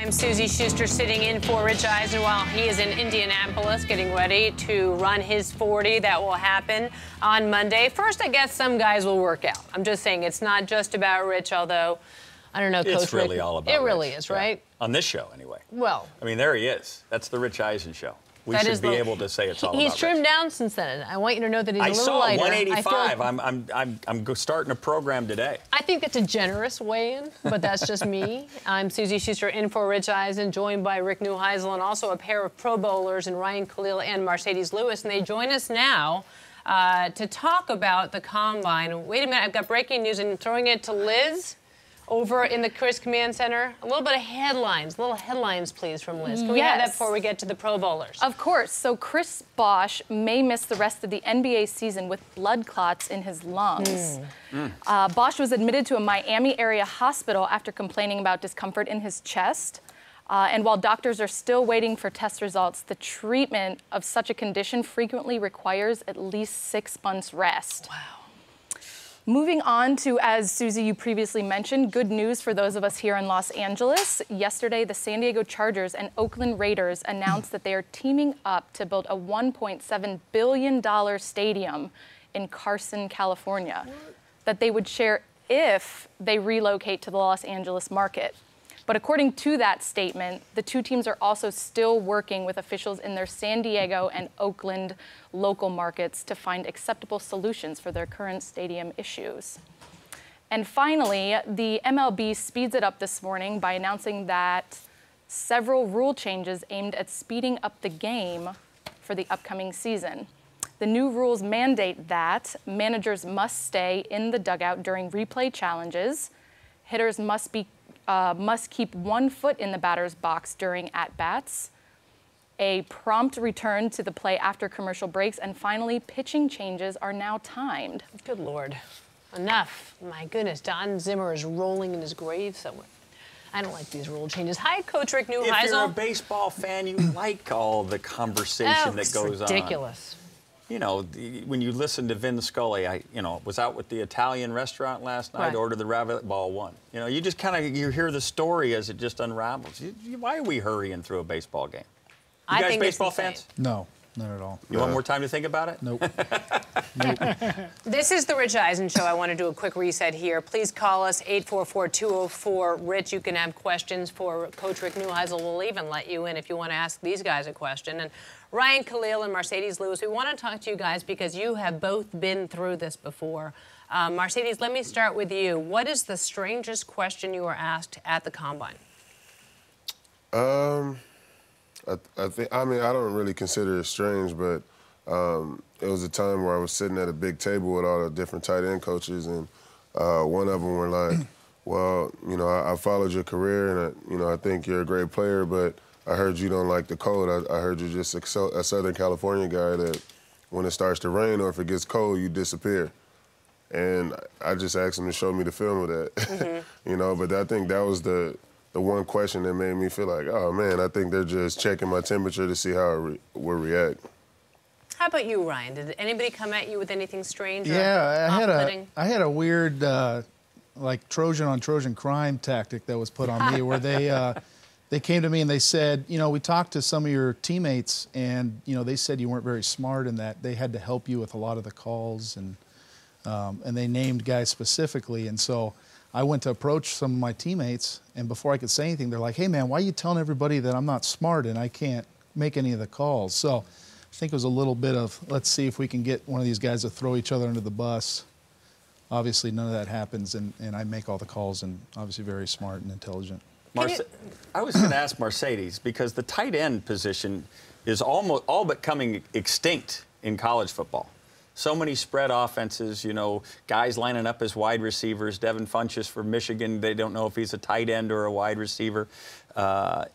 I'm Susie Schuster sitting in for Rich Eisen while he is in Indianapolis getting ready to run his 40. That will happen on Monday. First, I guess some guys will work out. I'm just saying it's not just about Rich, although, I don't know, Coach It's really Rick, all about It really Rich. is, right? Yeah. On this show, anyway. Well. I mean, there he is. That's the Rich Eisen show. We should be able to say it's all about He's trimmed Rich. down since then. I want you to know that he's a little saw lighter. 185. I'm starting a program today. I think it's a generous weigh-in, but that's just me. I'm Susie Schuster in for Rich Eisen, joined by Rick Neuheisel and also a pair of Pro Bowlers in Ryan Kalil and Mercedes Lewis. And they join us now to talk about the Combine. Wait a minute, I've got breaking news and throwing it to Liz over in the Chris Command Center. A little bit of headlines. Little headlines, please, from Liz. Can we have that before we get to the Pro Bowlers? Of course. So Chris Bosh may miss the rest of the NBA season with blood clots in his lungs. Bosh was admitted to a Miami area hospital after complaining about discomfort in his chest. And while doctors are still waiting for test results, the treatment of such a condition frequently requires at least 6 months rest. Wow. Moving on to, as Susie, you previously mentioned, good news for those of us here in Los Angeles. Yesterday, the San Diego Chargers and Oakland Raiders announced that they are teaming up to build a $1.7 billion stadium in Carson, California, that they would share if they relocate to the Los Angeles market. But according to that statement, the two teams are also still working with officials in their San Diego and Oakland local markets to find acceptable solutions for their current stadium issues. And finally, the MLB speeds it up this morning by announcing that several rule changes aimed at speeding up the game for the upcoming season. The new rules mandate that managers must stay in the dugout during replay challenges, hitters must keep 1 foot in the batter's box during at-bats, a prompt return to the play after commercial breaks, and finally, pitching changes are now timed. Good Lord. Enough. My goodness, Don Zimmer is rolling in his grave somewhere. I don't like these rule changes. Hi, Coach Rick Neuheisel. If you're a baseball fan, you like all the conversation that goes on. Ridiculous. You know, when you listen to Vin Scully, I was out with the Italian restaurant last night, ordered the ravioli, ball one. You know, you just kind of, you hear the story as it just unravels. Why are we hurrying through a baseball game? You guys baseball fans? No, not at all. You want more time to think about it? Nope. This is the Rich Eisen Show. I want to do a quick reset here. Please call us 844-204-RICH. You can have questions for Coach Rick Neuheisel. We'll even let you in if you want to ask these guys a question. And Ryan Kalil and Mercedes Lewis, we want to talk to you guys because you have both been through this before. Mercedes, let me start with you. What is the strangest question you were asked at the Combine? I mean, I don't really consider it strange, but it was a time where I was sitting at a big table with all the different tight end coaches, and one of them were like, well, you know, I followed your career, and, I think you're a great player, but I heard you don't like the cold. I heard you're just a Southern California guy that when it starts to rain or if it gets cold, you disappear. And I just asked him to show me the film of that, but I think that was the one question that made me feel like, oh, man, I think they're just checking my temperature to see how I will react. How about you, Ryan? Did anybody come at you with anything strange or I had a weird, like, Trojan on Trojan crime tactic that was put on me where they came to me and they said, we talked to some of your teammates and, they said you weren't very smart and that they had to help you with a lot of the calls and they named guys specifically. And so I went to approach some of my teammates, and before I could say anything, they're like, hey, man, why are you telling everybody that I'm not smart and I can't make any of the calls? So I think it was a little bit of, let's see if we can get one of these guys to throw each other under the bus. Obviously, none of that happens, and I make all the calls and obviously very smart and intelligent. I was going to ask Mercedes, because the tight end position is almost all but coming extinct in college football. So many spread offenses, guys lining up as wide receivers. Devin Funchess for Michigan, they don't know if he's a tight end or a wide receiver. As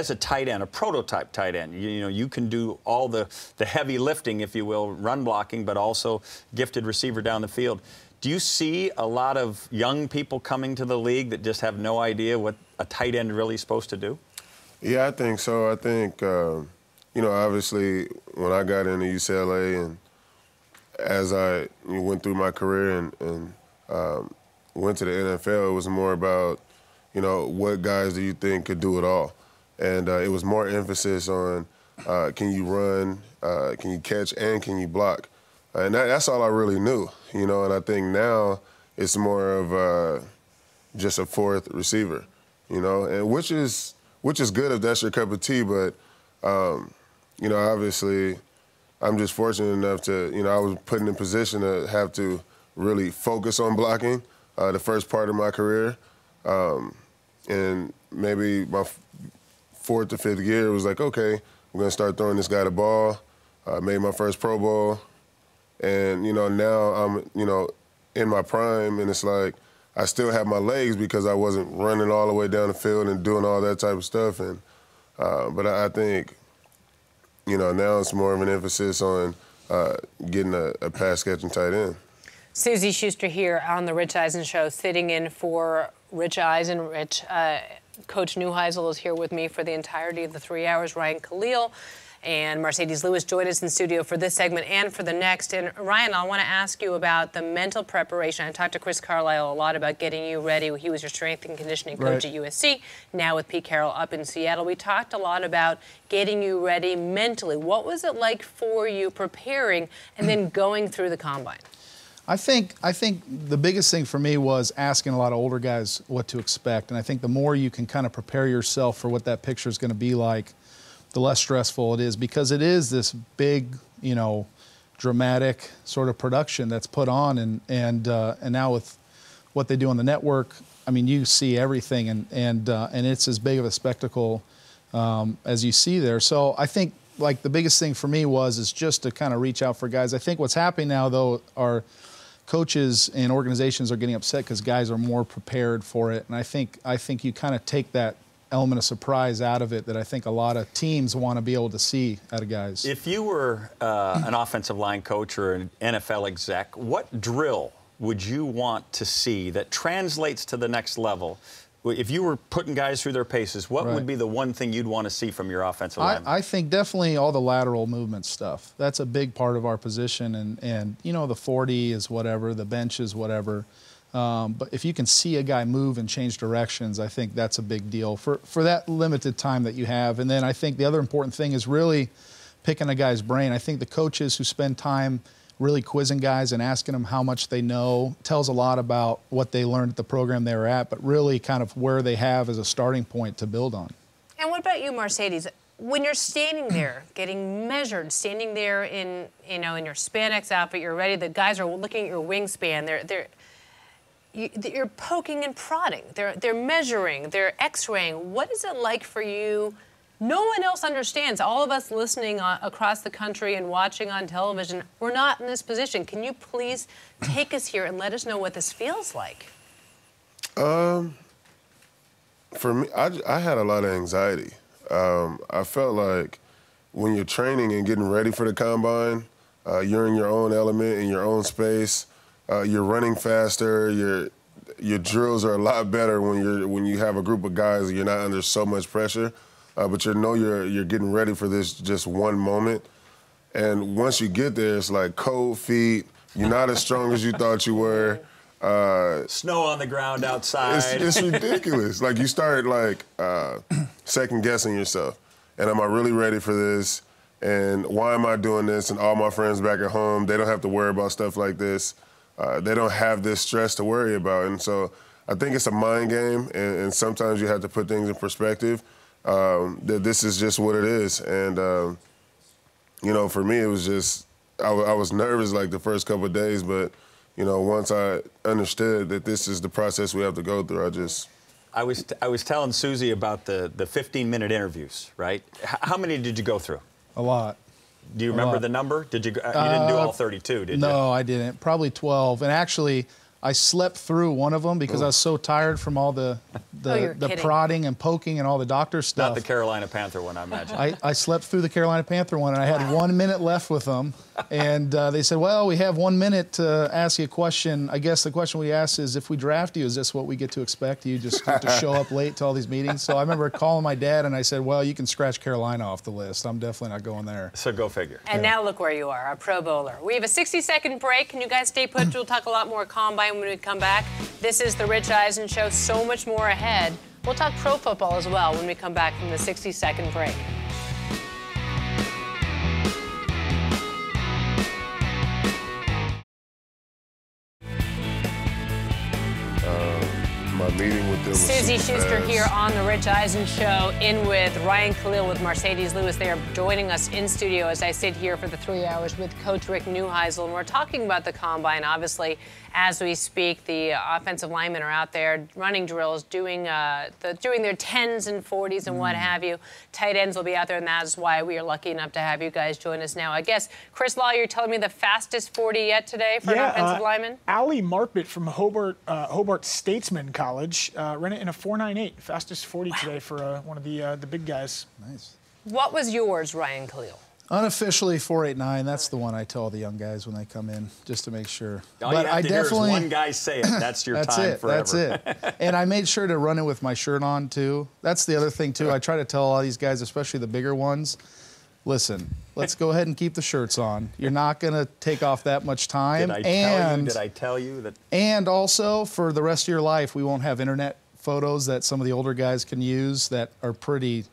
a tight end, a prototype tight end, you can do all the heavy lifting, if you will, run blocking, but also gifted receiver down the field. Do you see a lot of young people coming to the league that just have no idea what a tight end really is supposed to do? Yeah, I think so. I think, obviously, when I got into UCLA and as I went through my career and went to the NFL, it was more about, you know, what guys do you think could do it all? And it was more emphasis on can you run, can you catch, and can you block? And that's all I really knew, you know. And I think now it's more of just a fourth receiver, you know, and which is good if that's your cup of tea. But you know, obviously, I'm just fortunate enough to, you know, I was put in position to have to really focus on blocking the first part of my career, and maybe my fourth or fifth year was like, okay, we're gonna start throwing this guy the ball. Made my first Pro Bowl. And, you know, now I'm, you know, in my prime, and it's like I still have my legs because I wasn't running all the way down the field and doing all that type of stuff. And but I think, you know, now it's more of an emphasis on getting a pass-catching tight end. Suzy Schuster here on the Rich Eisen Show, sitting in for Rich Eisen. Coach Neuheisel is here with me for the entirety of the 3 hours. Ryan Kalil and Mercedes Lewis joined us in studio for this segment and for the next. And Ryan, I want to ask you about the mental preparation. I talked to Chris Carlisle a lot about getting you ready. He was your strength and conditioning coach at USC, now with Pete Carroll up in Seattle. We talked a lot about getting you ready mentally. What was it like for you preparing and then going through the combine? I think the biggest thing for me was asking a lot of older guys what to expect. And I think the more you can kind of prepare yourself for what that picture is going to be like, the less stressful it is, because it is this big, you know, dramatic sort of production that's put on, and now with what they do on the network, I mean, you see everything, and it's as big of a spectacle as you see there. So I think, like, the biggest thing for me is just to kind of reach out for guys. I think what's happening now, though, are coaches and organizations are getting upset because guys are more prepared for it, and I think you kind of take that element of surprise out of it that I think a lot of teams want to be able to see out of guys. If you were an offensive line coach or an NFL exec, what drill would you want to see that translates to the next level? If you were putting guys through their paces, what would be the one thing you'd want to see from your offensive line? I think definitely all the lateral movement stuff. That's a big part of our position, and you know, the 40 is whatever, the bench is whatever. But if you can see a guy move and change directions, I think that's a big deal for that limited time that you have. And then I think the other important thing is really picking a guy's brain. I think the coaches who spend time really quizzing guys and asking them how much they know tells a lot about what they learned at the program they were at, but really kind of where they have as a starting point to build on. And what about you, Mercedes? When you're standing there, getting measured, standing there in, you know, in your spandex outfit, you're ready. The guys are looking at your wingspan. You're poking and prodding. They're measuring. They're X-raying. What is it like for you? No one else understands. All of us listening across the country and watching on television, we're not in this position. Can you please take us here and let us know what this feels like? For me, I had a lot of anxiety. I felt like when you're training and getting ready for the combine, you're in your own element, in your own space. You're running faster. Your drills are a lot better when you have a group of guys and you're not under so much pressure. But you know you're getting ready for this just one moment. And once you get there, it's like cold feet. You're not as strong as you thought you were. Snow on the ground outside. It's ridiculous. Like, you start like second guessing yourself. And am I really ready for this? And why am I doing this? And all my friends back at home, they don't have to worry about stuff like this. They don't have this stress to worry about. And so I think it's a mind game, and sometimes you have to put things in perspective, that this is just what it is. And, you know, for me, it was just, I was nervous like the first couple of days, but, you know, once I understood that this is the process we have to go through, I was telling Suzy about the 15-minute interviews, right? How many did you go through? A lot. Do you remember the number? Did you didn't do all 32, did you? No, I didn't. Probably 12. And actually, I slept through one of them because I was so tired from all the prodding and poking and all the doctor stuff. Not the Carolina Panther one, I imagine. I slept through the Carolina Panther one, and I had 1 minute left with them. And they said, well, we have 1 minute to ask you a question. I guess the question we asked is, if we draft you, is this what we get to expect? You just have to show up late to all these meetings? So I remember calling my dad, and I said, well, you can scratch Carolina off the list. I'm definitely not going there. So go figure. And now look where you are, a Pro Bowler. We have a 60-second break. Can you guys stay put? We'll talk a lot more Combine when we come back. This is the Rich Eisen Show. So much more ahead. We'll talk pro football as well when we come back from the 60-second break. My meeting with them was Susie super Schuster fast. here on the Rich Eisen Show, in with Ryan Kalil with Mercedes Lewis. They are joining us in studio as I sit here for the 3 hours with Coach Rick Neuheisel, and we're talking about the Combine. Obviously, as we speak, the offensive linemen are out there running drills, doing their 10s and 40s and what have you. Tight ends will be out there, and that's why we are lucky enough to have you guys join us now. I guess, Chris Law, you're telling me the fastest 40 yet today for an offensive lineman? Ali Marpet from Hobart Statesman College ran it in a 4.98, fastest 40 today for one of the big guys. Nice. What was yours, Ryan Kalil? Unofficially 4.89. That's the one I tell the young guys when they come in, just to make sure. All you have to hear is one guy say it. That's your time forever. That's it. And I made sure to run it with my shirt on, too. That's the other thing, too. I try to tell all these guys, especially the bigger ones, listen, let's go ahead and keep the shirts on. You're not going to take off that much time. Did I tell you that? And also, for the rest of your life, we won't have internet photos that some of the older guys can use that are pretty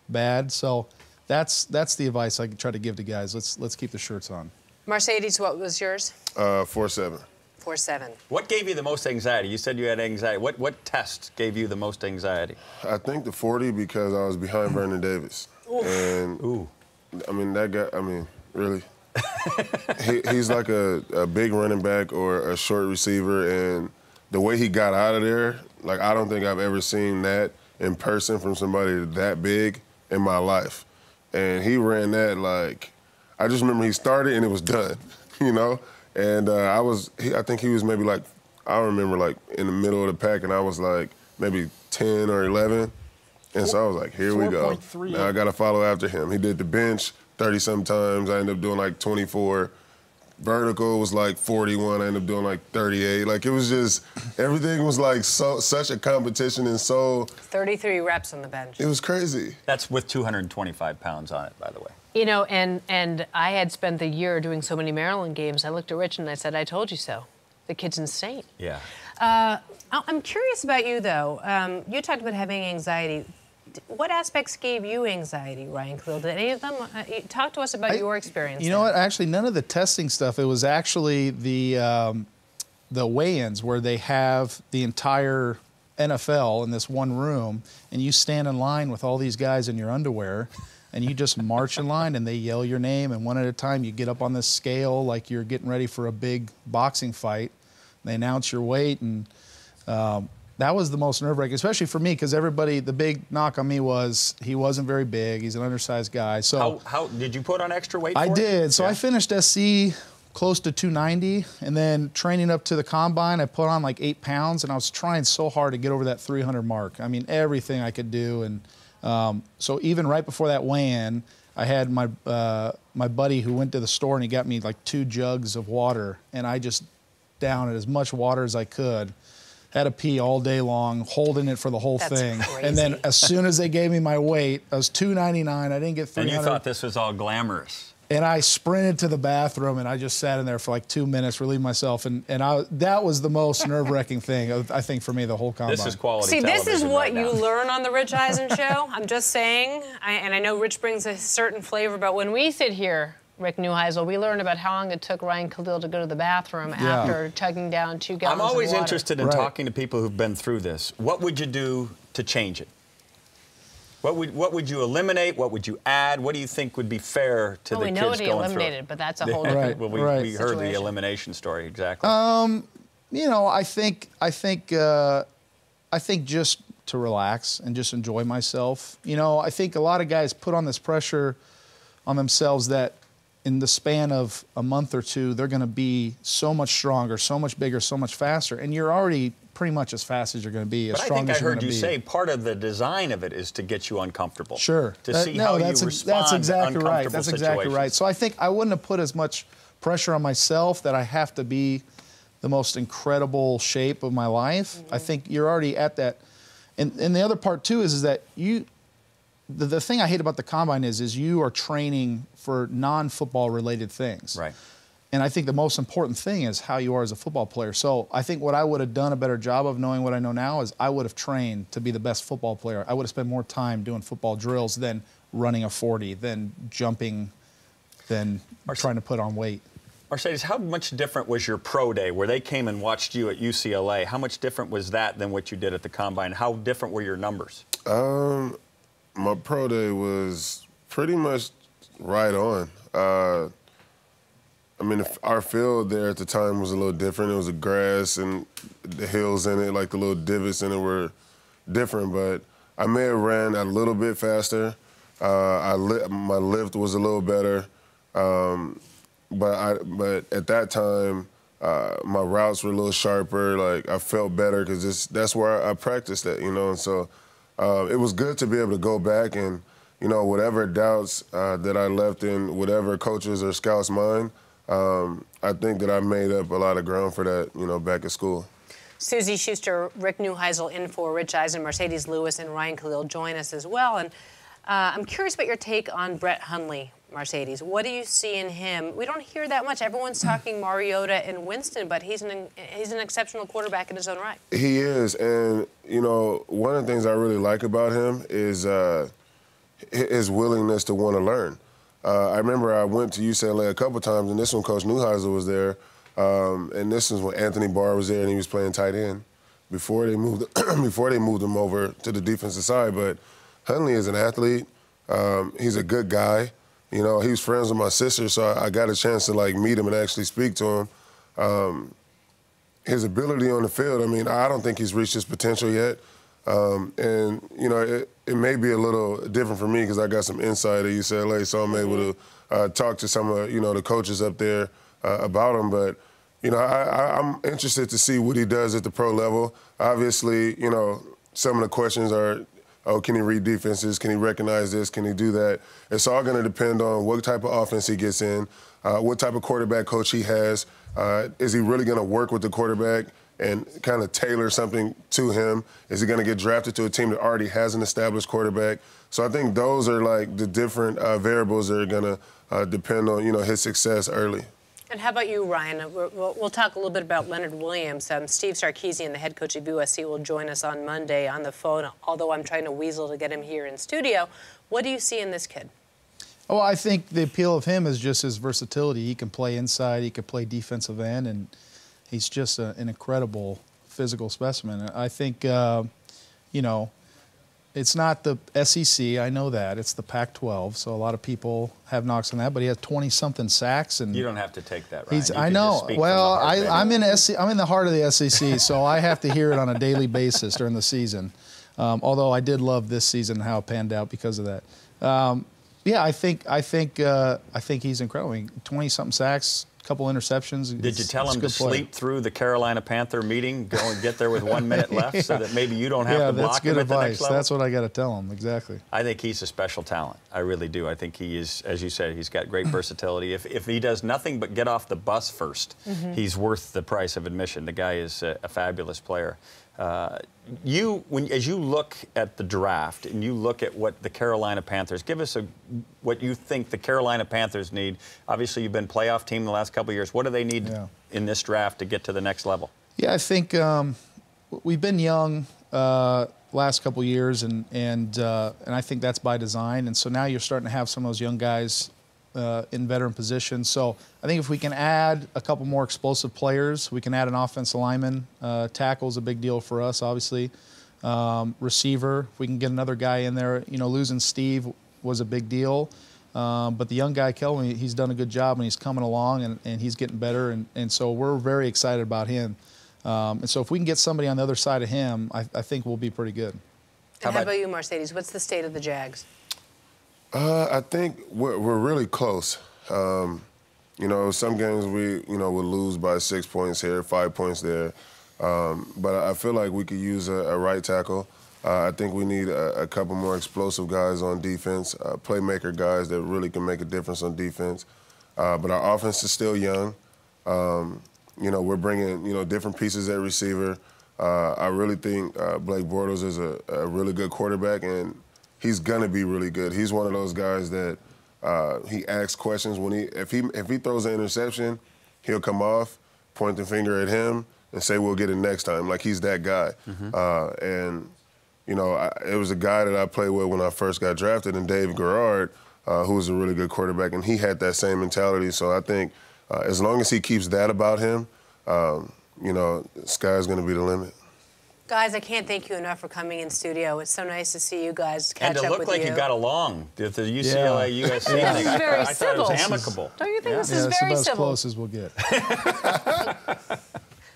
bad. So that's the advice I try to give to guys. Let's keep the shirts on. Mercedes, what was yours? 4.7. 4.7. What gave you the most anxiety? You said you had anxiety. What test gave you the most anxiety? I think the 40 because I was behind Vernon Davis. And I mean, that guy, really. He's like a big running back or a short receiver, and the way he got out of there, like, I don't think I've ever seen that in person from somebody that big in my life. And he ran that like, I just remember he started and it was done, you know? And I think he was maybe like, I remember like in the middle of the pack, and I was like maybe 10 or 11. And so I was like, here we go. 4.3. Now I got to follow after him. He did the bench 30-some times. I ended up doing like 24. Vertical was like 41. I ended up doing like 38. Like, it was just, everything was like such a competition, and so 33 reps on the bench. it was crazy. That's with 225 pounds on it, by the way. You know, and I had spent the year doing so many Maryland games. I looked at Rich and I said, I told you so. The kid's insane. Yeah. I'm curious about you, though. You talked about having anxiety. What aspects gave you anxiety, Ryan Kalil? Did any of them? Talk to us about your experience. You know what? Actually, none of the testing stuff. It was actually the weigh-ins where they have the entire NFL in this one room, and you stand in line with all these guys in your underwear, and you just march in line, and they yell your name, and one at a time you get up on this scale like you're getting ready for a big boxing fight. They announce your weight, and that was the most nerve-wracking, especially for me, because everybody, the big knock on me was he wasn't very big. He's an undersized guy. So how did you put on extra weight for I it? did. So I finished SC close to 290, and then training up to the Combine, I put on like 8 pounds, and I was trying so hard to get over that 300 mark. I mean, everything I could do. And so even right before that weigh-in, I had my buddy who went to the store, and he got me like 2 jugs of water, and I just downed as much water as I could. Had to pee all day long, holding it for the whole thing. Crazy. And then as soon as they gave me my weight, I was 299. I didn't get 300. And you thought this was all glamorous. And I sprinted to the bathroom, and I just sat in there for like 2 minutes, relieved myself. And that was the most nerve-wracking thing, I think, for me, the whole Combine. This is quality See, this is television what right you now. learn on the Rich Eisen Show. I'm just saying, and I know Rich brings a certain flavor, but when we sit here, Rick Neuheisel, we learned about how long it took Ryan Kalil to go to the bathroom after chugging down 2 gallons I'm always of water. interested in talking to people who've been through this. What would you do to change it? What would you eliminate? What would you add? What do you think would be fair to the kids going through it? We know what he eliminated, but that's a whole different Well, we heard the situation. elimination story, exactly. You know, I think just to relax and just enjoy myself. You know, I think a lot of guys put on this pressure on themselves that in the span of a month or two, they're going to be so much stronger, so much bigger, so much faster, and you're already pretty much as fast as you're going to be, as but I strong think as you're I going to heard be. you say part of the design of it is to get you uncomfortable. Sure. To see how you respond that's exactly to uncomfortable right. That's exactly situations. right. So I think I wouldn't have put as much pressure on myself that I have to be the most incredible shape of my life. I think you're already at that. And the other part, too, is that the thing I hate about the Combine is you are training for non-football related things. Right. And I think the most important thing is how you are as a football player. So I think what I would have done a better job of, knowing what I know now, is I would have trained to be the best football player. I would have spent more time doing football drills than running a 40, than jumping, than trying to put on weight. Mercedes, how much different was your pro day, where they came and watched you at UCLA? How much different was that than what you did at the Combine? How different were your numbers? My pro day was pretty much right on. I mean, our field there at the time was a little different. It was a grass, and the hills in it, like the little divots in it, were different. But I may have ran a little bit faster. My lift was a little better. But at that time, my routes were a little sharper. Like, I felt better because that's where I practiced at, you know. And so it was good to be able to go back and, you know, whatever doubts that I left in whatever coaches or scouts' mind, I think that I made up a lot of ground for that, you know, back at school. Susie Schuster, Rick Neuheisel in for Rich Eisen, Mercedes Lewis, and Ryan Kalil join us as well. And I'm curious about your take on Brett Hundley, Mercedes. What do you see in him? We don't hear that much. Everyone's talking Mariota and Winston, but he's an exceptional quarterback in his own right. He is, and, you know, one of the things I really like about him is his willingness to want to learn. I remember I went to UCLA a couple times, and this one Coach Neuheisel was there, and this is when Anthony Barr was there, and he was playing tight end before they moved him over to the defensive side. But Hundley is an athlete. He's a good guy. You know, he was friends with my sister, so I got a chance to, like, meet him and actually speak to him. His ability on the field, I mean, I don't think he's reached his potential yet. And, you know, it may be a little different for me because I got some insight at UCLA, so I'm able to talk to some of, you know, the coaches up there about him. But, you know, I'm interested to see what he does at the pro level. Obviously, you know, some of the questions are, oh, can he read defenses? Can he recognize this? Can he do that? It's all going to depend on what type of offense he gets in, what type of quarterback coach he has. Is he really going to work with the quarterback and kind of tailor something to him? Is he going to get drafted to a team that already has an established quarterback? So I think those are, like, the different variables that are going to depend on, you know, his success early. And how about you, Ryan? We'll talk a little bit about Leonard Williams. Steve Sarkisian, the head coach of USC, will join us on Monday on the phone, although I'm trying to weasel to get him here in studio. What do you see in this kid? Oh, I think the appeal of him is just his versatility. He can play inside, he can play defensive end, and he's just an incredible physical specimen. I think, you know, it's not the SEC, I know that. It's the Pac-12, so a lot of people have knocks on that. But he has 20-something sacks, and you don't have to take that, Ryan. I know. Well, I'm in the heart of the SEC, so I have to hear it on a daily basis during the season. Although I did love this season how it panned out because of that. Yeah, I think he's incredible. I mean, 20-something sacks, a couple interceptions. Did you tell him to sleep through the Carolina Panther meeting, go and get there with 1 minute left so that maybe you don't have to block him at the next level? That's what I got to tell him, exactly. I think he's a special talent. I really do. I think he is, as you said, he's got great versatility. If he does nothing but get off the bus first, he's worth the price of admission. The guy is a fabulous player. As you look at the draft and you look at what the Carolina Panthers, give us what you think the Carolina Panthers need. Obviously, you've been playoff team the last couple of years. What do they need in this draft to get to the next level? Yeah, I think we've been young last couple of years, and I think that's by design. And so now you're starting to have some of those young guys in veteran positions. So I think if we can add a couple more explosive players, we can add an offensive lineman. Tackle's a big deal for us, obviously. Receiver, if we can get another guy in there. You know, losing Steve was a big deal. But the young guy, Kelvin, he's done a good job, and he's coming along, and he's getting better. And so we're very excited about him. And so if we can get somebody on the other side of him, I think we'll be pretty good. And how about you, Mercedes? What's the state of the Jags? I think we're really close. You know, some games we, you know, would lose by 6 points here, 5 points there. But I feel like we could use a right tackle. I think we need a couple more explosive guys on defense, playmaker guys that really can make a difference on defense. But our offense is still young. You know, we're bringing, you know, different pieces at receiver. I really think Blake Bortles is a really good quarterback, and he's gonna be really good. He's one of those guys that he asks questions when if he throws an interception, he'll come off, point the finger at him, and say, we'll get it next time. Like, he's that guy. And, you know, it was a guy that I played with when I first got drafted, and Dave Garrard, who was a really good quarterback, and he had that same mentality. So I think as long as he keeps that about him, you know, the sky's going to be the limit. Guys, I can't thank you enough for coming in studio. It's so nice to see you guys catch up with you. And to look like you got along with the UCLA USC thing. This is very I thought it was civil. amicable. Don't you think this Yeah, is that's very about as civil? close as we'll get.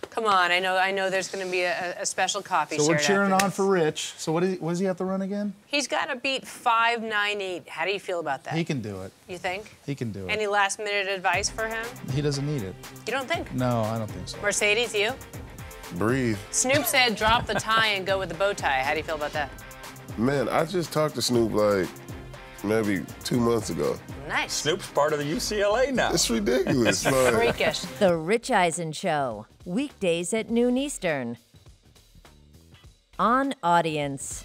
Come on, I know there's going to be a special coffee So we're shared cheering after on this. for Rich. So what does he have to run again? He's got to beat 598. How do you feel about that? He can do it. You think? He can do it. Any last-minute advice for him? He doesn't need it. You don't think? No, I don't think so. Mercedes, you? Breathe. Snoop said drop the tie and go with the bow tie. How do you feel about that? Man, I just talked to Snoop like maybe 2 months ago. Nice. Snoop's part of the UCLA now. It's ridiculous. Like, Freakish. The Rich Eisen Show, weekdays at noon Eastern. On Audience.